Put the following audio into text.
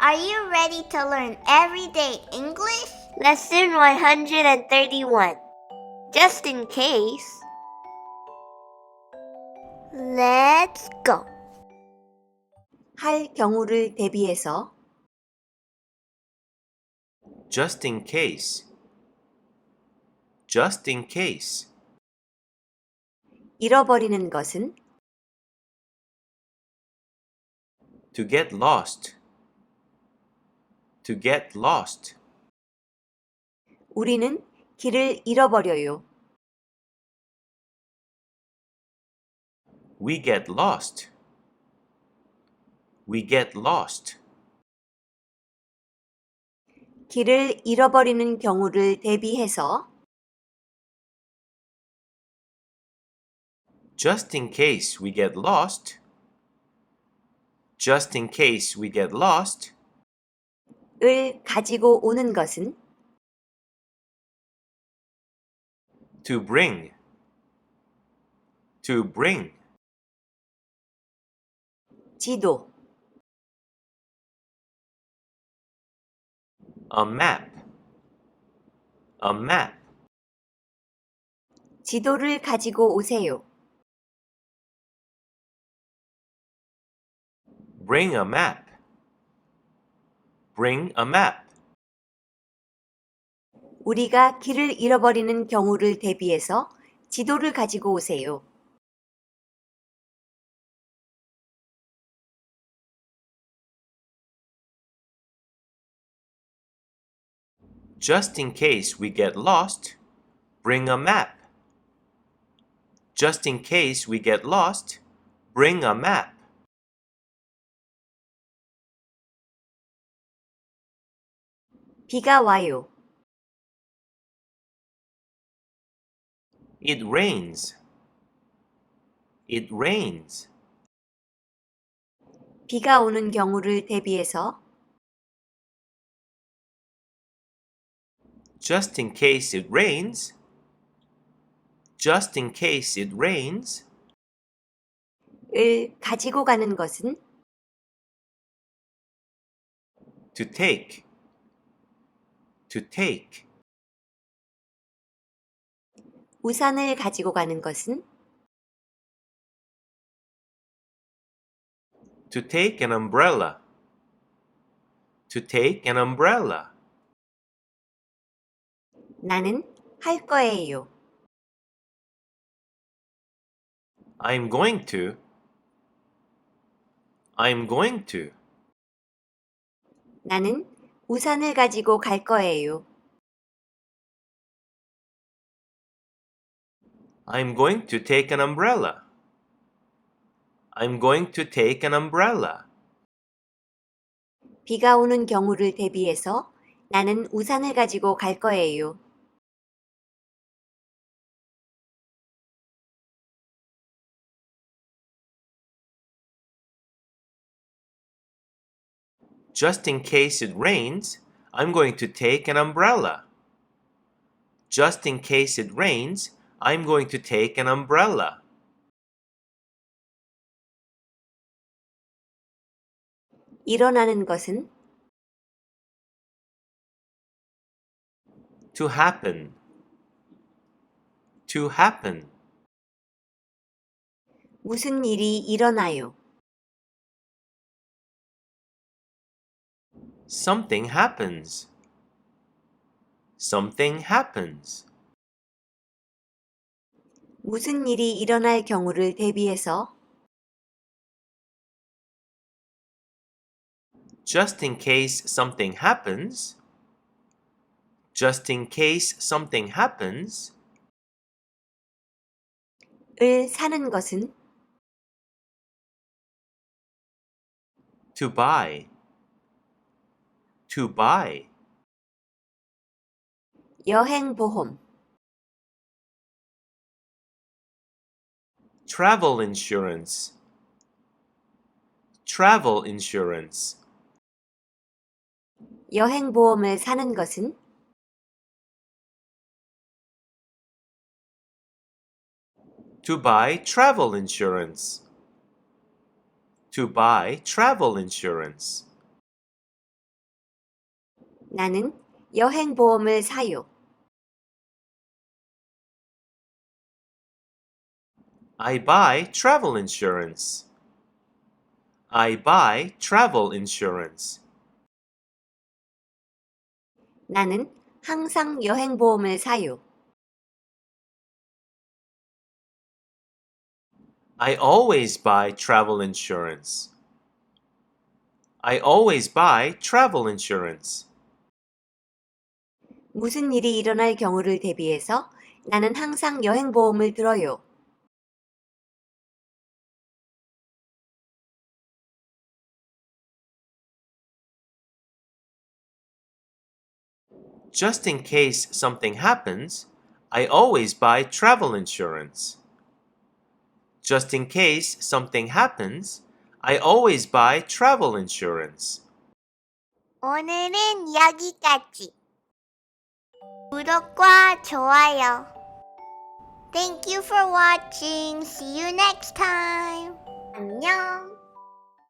Are you ready to learn everyday English? Lesson 131. Just in case. Let's go. 할 경우를 대비해서 Just in case. Just in case. 잃어버리는 것은 To get lost. To get lost. 우리는 길을 잃어버려요. We get lost. We get lost. 길을 잃어버리는 경우를 대비해서 Just in case we get lost. Just in case we get lost. 을 가지고 오는 것은 To bring. To bring. 지도, A map. A map. 지도를 가지고 오세요. Bring a map. Bring a map. 우리가 길을 잃어버리는 경우를 대비해서 지도를 가지고 오세요. Just in case we get lost, bring a map. Just in case we get lost, bring a map. 비가 와요. It rains. It rains. 비가 오는 경우를 대비해서 Just in case it rains. Just in case it rains. 을 가지고 가는 것은 To take. To take. 우산을 가지고 가는 것은 To take an umbrella. To take an umbrella. 나는 할 거예요. I'm going to. I'm going to. 나는 우산을 가지고 갈 거예요. I'm going to take an umbrella. I'm going to take an umbrella. 비가 오는 경우를 대비해서 나는 우산을 가지고 갈 거예요. Just in case it rains, I'm going to take an umbrella. Just in case it rains, I'm going to take an umbrella. 일어나는 것은 To happen. To happen. 무슨 일이 일어나요. Something happens. Something happens. 무슨 일이 일어날 경우를 대비해서 Just in case something happens. Just in case something happens. 을 사는 것은 To buy. To buy. 여행 보험, Travel insurance. Travel insurance. 여행 보험을 사는 것은 To buy travel insurance. To buy travel insurance. 나는 여행보험을 사요. I buy travel insurance. I buy travel insurance. 나는 항상 여행보험을 사요. I always buy travel insurance. I always buy travel insurance. 무슨 일이 일어날 경우를 대비해서 나는 항상 여행보험을 들어요. Just in case something happens, I always buy travel insurance. Just in case something happens, I always buy travel insurance. 오늘은 여기까지. 구독과 좋아요. Thank you for watching. See you next time. 안녕.